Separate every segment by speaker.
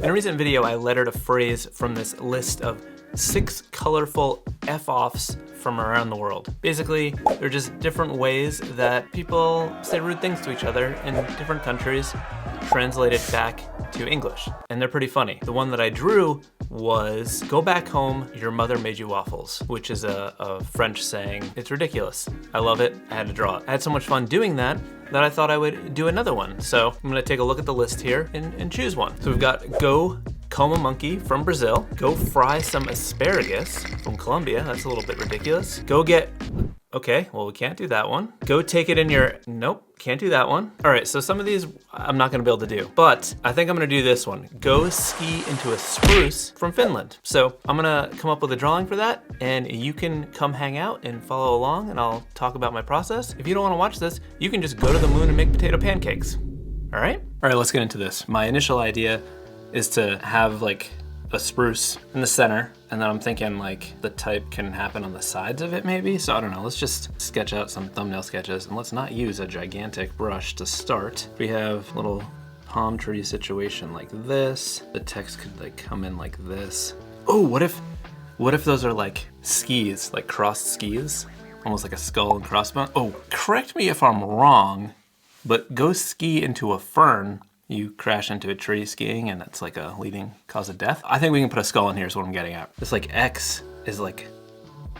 Speaker 1: In a recent video, I lettered a phrase from this list of 6 colorful F-offs from around the world. Basically, they're just different ways that people say rude things to each other in different countries, translated back to English. And they're pretty funny. The one that I drew was, go back home, your mother made you waffles, which is a French saying. It's ridiculous. I love it, I had to draw it. I had so much fun doing that I thought I would do another one. So I'm gonna take a look at the list here and choose one. So we've got go comb a monkey from Brazil, go fry some asparagus from Colombia, that's a little bit ridiculous. Go get, okay, well we can't do that one. Go take it in your, nope, can't do that one. All right, so some of these I'm not gonna be able to do, but I think I'm gonna do this one. Go ski into a spruce from Finland. So I'm gonna come up with a drawing for that, and you can come hang out and follow along, and I'll talk about my process. If you don't wanna watch this, you can just go to the moon and make potato pancakes, all right? All right, let's get into this. My initial idea is to have like a spruce in the center, and then I'm thinking like the type can happen on the sides of it maybe. So I don't know, let's just sketch out some thumbnail sketches, and let's not use a gigantic brush to start. We have a little palm tree situation like this. The text could like come in like this. Oh, what if those are like skis, like crossed skis? Almost like a skull and crossbone. Oh, correct me if I'm wrong, but go ski into a fern. You crash into a tree skiing and that's like a leading cause of death. I think we can put a skull in here is what I'm getting at. This like X is like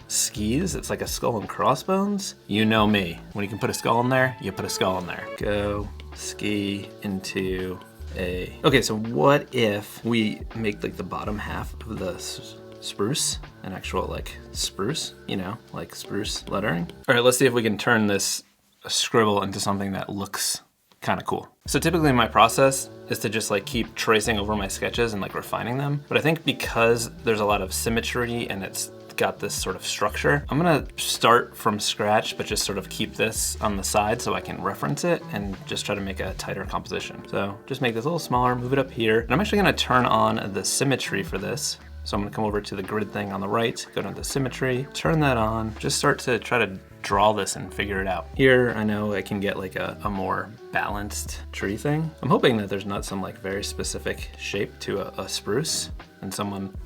Speaker 1: skis. It's like a skull and crossbones. You know me. When you can put a skull in there, you put a skull in there. Go ski into a... Okay, so what if we make like the bottom half of the spruce an actual like spruce, you know, like spruce lettering? All right, let's see if we can turn this scribble into something that looks kind of cool. So typically my process is to just like keep tracing over my sketches and like refining them. But I think because there's a lot of symmetry and it's got this sort of structure, I'm gonna start from scratch, but just sort of keep this on the side so I can reference it and just try to make a tighter composition. So just make this a little smaller, move it up here. And I'm actually gonna turn on the symmetry for this. So I'm gonna come over to the grid thing on the right, go down to symmetry, turn that on, just start to try to draw this and figure it out. Here, I know I can get like a more balanced tree thing. I'm hoping that there's not some like very specific shape to a spruce, and someone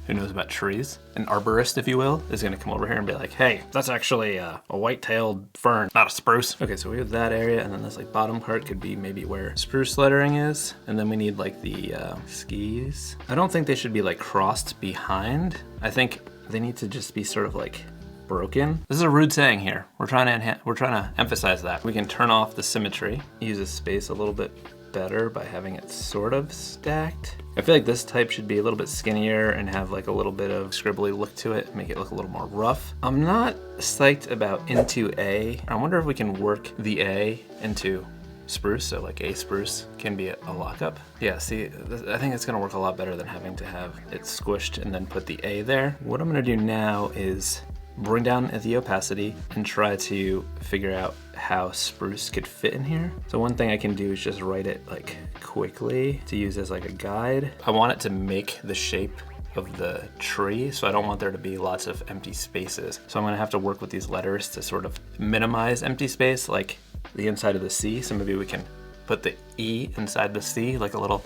Speaker 1: who knows about trees, an arborist, if you will, is gonna come over here and be like, hey, that's actually a white-tailed fern, not a spruce. Okay, so we have that area, and then this like bottom part could be maybe where spruce lettering is, and then we need like the skis. I don't think they should be like crossed behind. I think they need to just be sort of like broken. This is a rude saying here. We're trying to emphasize that. We can turn off the symmetry, use this space a little bit better by having it sort of stacked. I feel like this type should be a little bit skinnier and have like a little bit of scribbly look to it, make it look a little more rough. I'm not psyched about into A. I wonder if we can work the A into spruce, so like a spruce can be a lockup. Yeah, see, I think it's gonna work a lot better than having to have it squished and then put the A there. What I'm gonna do now is bring down the opacity and try to figure out how spruce could fit in here. So one thing I can do is just write it like quickly to use as like a guide. I want it to make the shape of the tree, so I don't want there to be lots of empty spaces. So I'm gonna have to work with these letters to sort of minimize empty space, like the inside of the C. So maybe we can put the E inside the C, like a little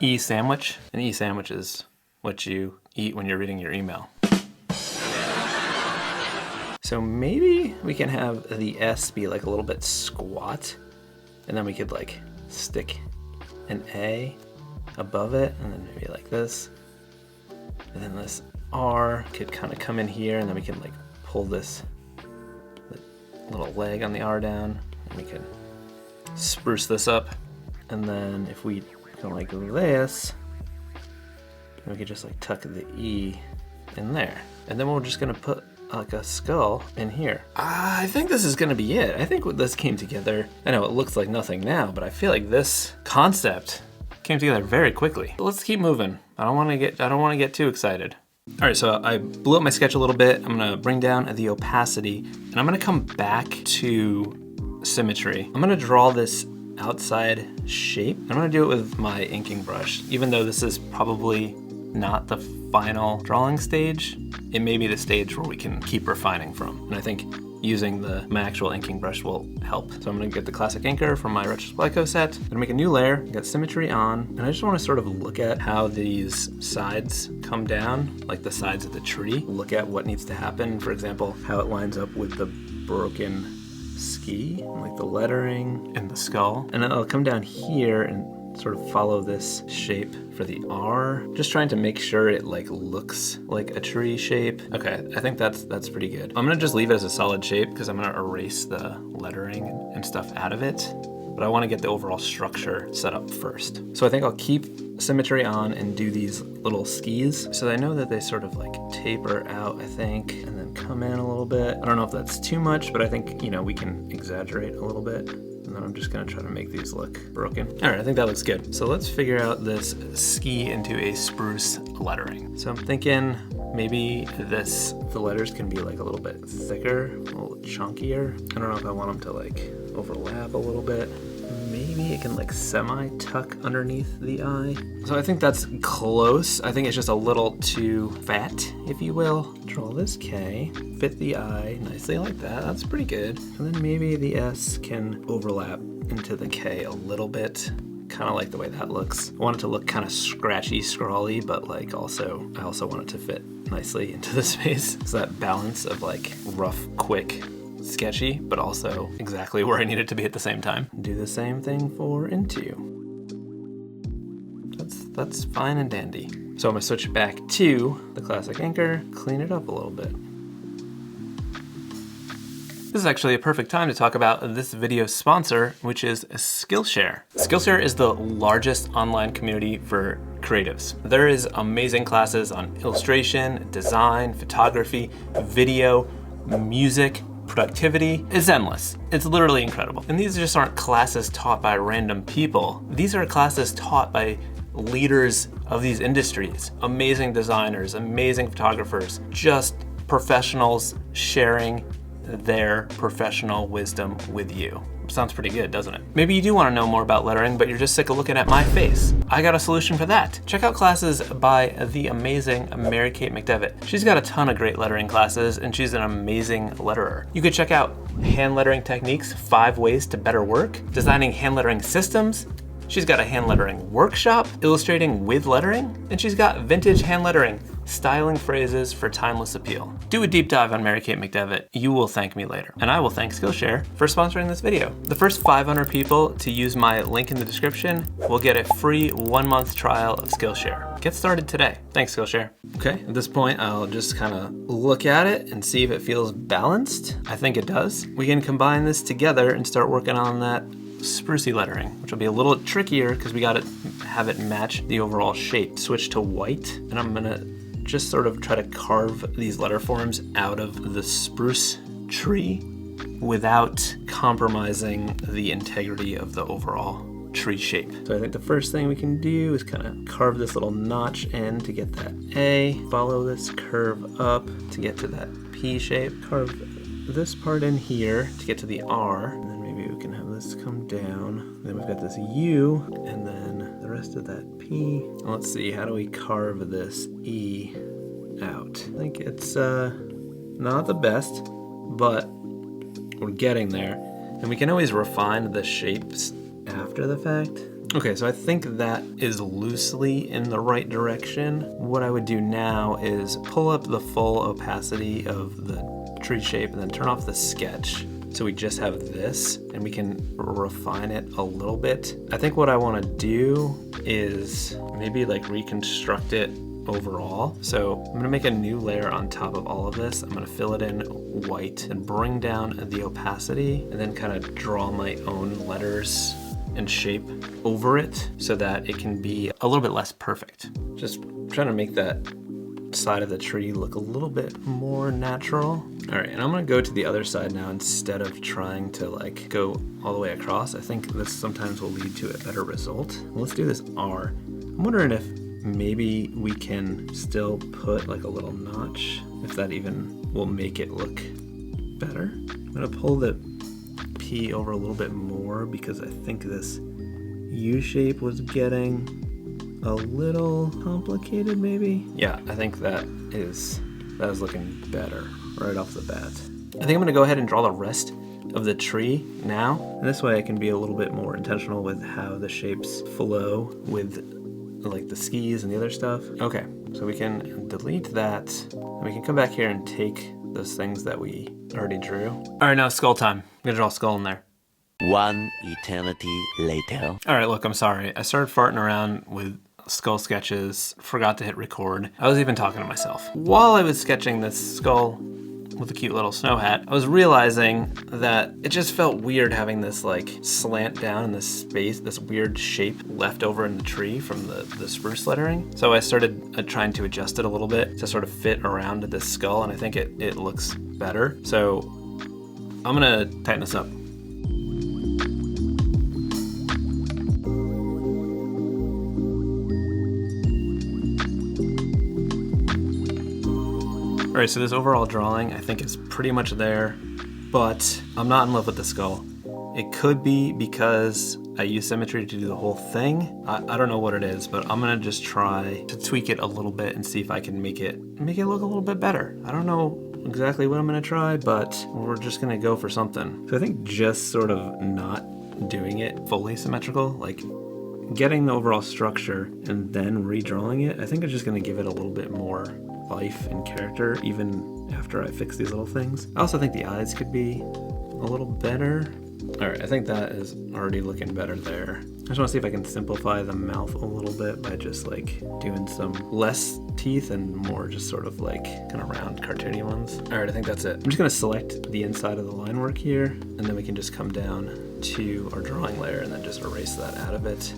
Speaker 1: E sandwich. An E sandwich is what you eat when you're reading your email. So maybe we can have the S be like a little bit squat, and then we could like stick an A above it, and then maybe like this. And then this R could kind of come in here, and then we can like pull this little leg on the R down, and we can spruce this up. And then if we go like this, we could just like tuck the E in there. And then we're just gonna put like a skull in here. I think this is gonna be it. I think this came together. I know it looks like nothing now, but I feel like this concept came together very quickly. Let's keep moving. I don't wanna get too excited. All right, so I blew up my sketch a little bit. I'm gonna bring down the opacity, and I'm gonna come back to symmetry. I'm gonna draw this outside shape. I'm gonna do it with my inking brush. Even though this is probably not the final drawing stage, it may be the stage where we can keep refining from. And I think using my actual inking brush will help. So I'm gonna get the classic inker from my retro Splyco set. I'm gonna make a new layer, got symmetry on, and I just wanna sort of look at how these sides come down, like the sides of the tree. Look at what needs to happen. For example, how it lines up with the broken ski, like the lettering and the skull. And then I'll come down here and sort of follow this shape for the R. Just trying to make sure it like looks like a tree shape. Okay, I think that's pretty good. I'm gonna just leave it as a solid shape because I'm gonna erase the lettering and stuff out of it. But I wanna get the overall structure set up first. So I think I'll keep symmetry on and do these little skis. So I know that they sort of like taper out, I think, and then come in a little bit. I don't know if that's too much, but I think, you know, we can exaggerate a little bit. And then I'm just gonna try to make these look broken. All right, I think that looks good. So let's figure out this ski into a spruce lettering. So I'm thinking maybe the letters can be like a little bit thicker, a little chunkier. I don't know if I want them to like overlap a little bit. Maybe it can like semi-tuck underneath the eye. So I think that's close. I think it's just a little too fat, if you will. Draw this K, fit the eye nicely like that. That's pretty good. And then maybe the S can overlap into the K a little bit. Kind of like the way that looks. I want it to look kind of scratchy, scrawly, but like I also want it to fit nicely into the space. So that balance of like rough, quick, sketchy, but also exactly where I need it to be at the same time. Do the same thing for into. That's fine and dandy. So I'm gonna switch back to the classic inker, clean it up a little bit. This is actually a perfect time to talk about this video's sponsor, which is Skillshare. Skillshare is the largest online community for creatives. There is amazing classes on illustration, design, photography, video, music, productivity. It's endless. It's literally incredible. And these just aren't classes taught by random people. These are classes taught by leaders of these industries, amazing designers, amazing photographers, just professionals sharing their professional wisdom with you. Sounds pretty good, doesn't it? Maybe you do want to know more about lettering, but you're just sick of looking at my face. I got a solution for that. Check out classes by the amazing Mary Kate McDevitt. She's got a ton of great lettering classes, and she's an amazing letterer. You could check out hand lettering techniques, 5 ways to better work, designing hand lettering systems. She's got a hand lettering workshop, illustrating with lettering, and she's got vintage hand lettering, styling phrases for timeless appeal. Do a deep dive on Mary Kate McDevitt. You will thank me later. And I will thank Skillshare for sponsoring this video. The first 500 people to use my link in the description will get a free 1-month trial of Skillshare. Get started today. Thanks, Skillshare. Okay, at this point, I'll just kind of look at it and see if it feels balanced. I think it does. We can combine this together and start working on that sprucey lettering, which will be a little trickier because we gotta have it match the overall shape. Switch to white, and I'm gonna just sort of try to carve these letter forms out of the spruce tree without compromising the integrity of the overall tree shape. So I think the first thing we can do is kind of carve this little notch in to get that A, follow this curve up to get to that P shape, carve this part in here to get to the R, and then maybe we can have this come down. Then we've got this U, and then the rest of that P. Let's see, how do we carve this E out? I think it's not the best, but we're getting there. And we can always refine the shapes after the fact. Okay, so I think that is loosely in the right direction. What I would do now is pull up the full opacity of the tree shape and then turn off the sketch. So we just have this and we can refine it a little bit. I think what I want to do is maybe like reconstruct it overall. So I'm gonna make a new layer on top of all of this. I'm gonna fill it in white and bring down the opacity and then kind of draw my own letters and shape over it so that it can be a little bit less perfect. Just trying to make that side of the tree look a little bit more natural. All right, and I'm gonna go to the other side now instead of trying to like go all the way across. I think this sometimes will lead to a better result. Let's do this R. I'm wondering if maybe we can still put like a little notch, if that even will make it look better. I'm gonna pull the P over a little bit more because I think this U shape was getting a little complicated maybe. Yeah, I think that is looking better right off the bat. I think I'm gonna go ahead and draw the rest of the tree now. And this way I can be a little bit more intentional with how the shapes flow with like the skis and the other stuff. Okay, so we can delete that. And we can come back here and take those things that we already drew. All right, now skull time. I'm gonna draw a skull in there.
Speaker 2: One eternity later.
Speaker 1: All right, look, I'm sorry. I started farting around with skull sketches, forgot to hit record. I was even talking to myself. While I was sketching this skull with a cute little snow hat, I was realizing that it just felt weird having this like slant down in this space, this weird shape left over in the tree from the spruce lettering. So I started trying to adjust it a little bit to sort of fit around this skull, and I think it looks better. So I'm gonna tighten this up. All right, so this overall drawing I think is pretty much there, but I'm not in love with the skull. It could be because I use symmetry to do the whole thing. I don't know what it is, but I'm gonna just try to tweak it a little bit and see if I can make it look a little bit better. I don't know exactly what I'm gonna try, but we're just gonna go for something. So I think just sort of not doing it fully symmetrical, like getting the overall structure and then redrawing it, I think I'm just gonna give it a little bit more life and character even after I fix these little things. I also think the eyes could be a little better. All right, I think that is already looking better there. I just wanna see if I can simplify the mouth a little bit by just like doing some less teeth and more just sort of like kind of round cartoony ones. All right, I think that's it. I'm just gonna select the inside of the line work here, and then we can just come down to our drawing layer and then just erase that out of it.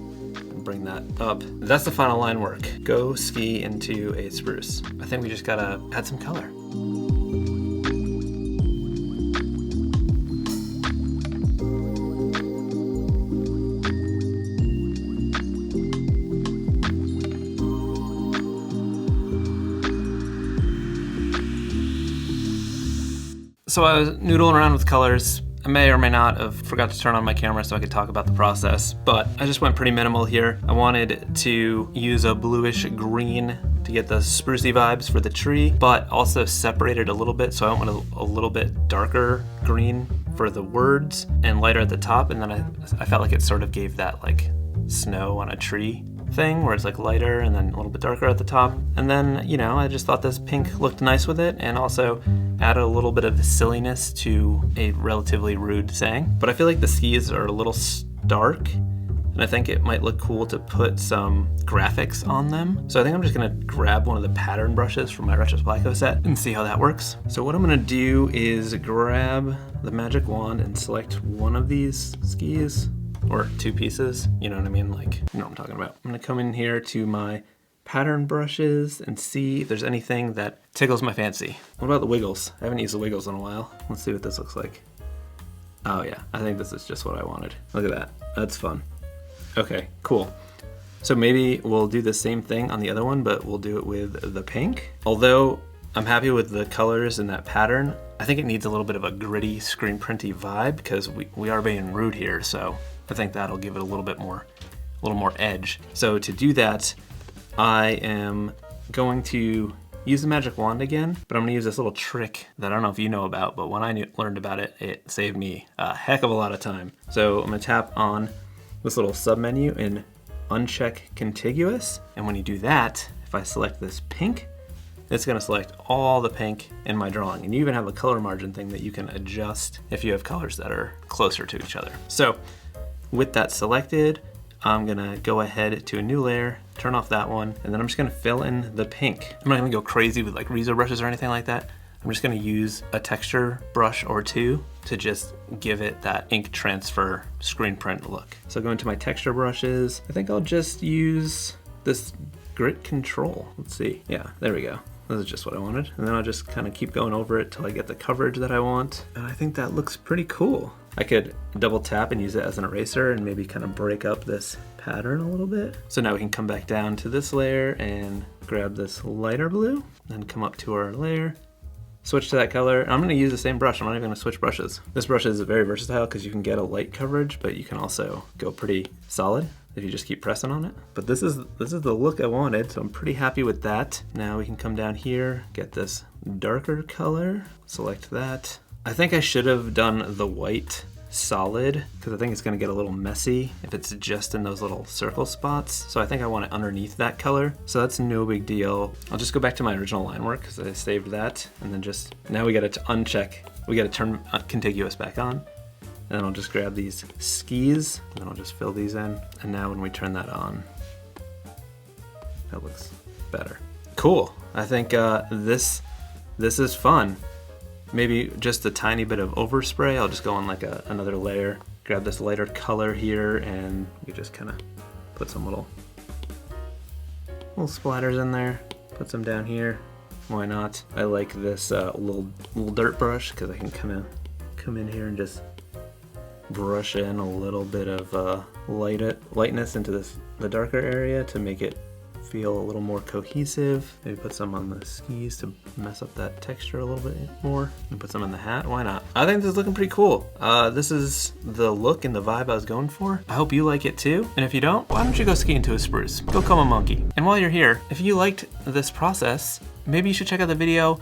Speaker 1: Bring that up. That's the final line work. Go ski into a spruce. I think we just gotta add some color. So I was noodling around with colors. I may or may not have forgot to turn on my camera so I could talk about the process, but I just went pretty minimal here. I wanted to use a bluish green to get the sprucey vibes for the tree, but also separate it a little bit, so I went a little bit darker green for the words and lighter at the top, and then I felt like it sort of gave that like snow on a tree thing where it's like lighter and then a little bit darker at the top. And then, you know, I just thought this pink looked nice with it and also added a little bit of silliness to a relatively rude saying. But I feel like the skis are a little stark, and I think it might look cool to put some graphics on them. So I think I'm just gonna grab one of the pattern brushes from my Retros Placo set and see how that works. So what I'm gonna do is grab the magic wand and select one of these skis, or two pieces, you know what I mean? Like, you know what I'm talking about. I'm gonna come in here to my pattern brushes and see if there's anything that tickles my fancy. What about the wiggles? I haven't used the wiggles in a while. Let's see what this looks like. Oh yeah, I think this is just what I wanted. Look at that, that's fun. Okay, cool. So maybe we'll do the same thing on the other one, but we'll do it with the pink. Although I'm happy with the colors in that pattern, I think it needs a little bit of a gritty, screen printy vibe because we are being rude here, so I think that'll give it a little more edge. So to do that, I am going to use the magic wand again, but I'm gonna use this little trick that I don't know if you know about, but when I learned about it, it saved me a heck of a lot of time. So I'm gonna tap on this little submenu and uncheck contiguous. And when you do that, if I select this pink, it's gonna select all the pink in my drawing. And you even have a color margin thing that you can adjust if you have colors that are closer to each other. So with that selected, I'm gonna go ahead to a new layer, turn off that one, and then I'm just gonna fill in the pink. I'm not gonna go crazy with like Rezo brushes or anything like that. I'm just gonna use a texture brush or two to just give it that ink transfer screen print look. So go into my texture brushes. I think I'll just use this grit control. Let's see, yeah, there we go. This is just what I wanted. And then I'll just kind of keep going over it till I get the coverage that I want. And I think that looks pretty cool. I could double tap and use it as an eraser and maybe kind of break up this pattern a little bit. So now we can come back down to this layer and grab this lighter blue, then come up to our layer, switch to that color. I'm gonna use the same brush. I'm not even gonna switch brushes. This brush is very versatile because you can get a light coverage, but you can also go pretty solid if you just keep pressing on it. But this is the look I wanted, so I'm pretty happy with that. Now we can come down here, get this darker color, select that, I think I should have done the white solid because I think it's going to get a little messy if it's just in those little circle spots. So I think I want it underneath that color. So that's no big deal. I'll just go back to my original line work because I saved that. And then just, now we got to uncheck. We got to turn contiguous back on. And then I'll just grab these skis and then I'll just fill these in. And now when we turn that on, that looks better. Cool. I think this is fun. Maybe just a tiny bit of overspray. I'll just go on like another layer, grab this lighter color here, and we just kind of put some little splatters in there. Put some down here. Why not? I like this little dirt brush because I can kind of come in here and just brush in a little bit of lightness into the darker area to make it feel a little more cohesive. Maybe put some on the skis to mess up that texture a little bit more. And put some in the hat, why not? I think this is looking pretty cool. This is the look and the vibe I was going for. I hope you like it too. And if you don't, why don't you go skiing to a spruce? Go comb a monkey. And while you're here, if you liked this process, maybe you should check out the video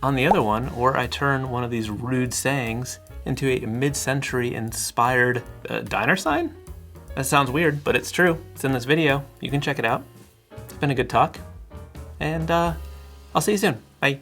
Speaker 1: on the other one where I turn one of these rude sayings into a mid-century inspired diner sign. That sounds weird, but it's true. It's in this video. You can check it out. It's been a good talk, and I'll see you soon. Bye.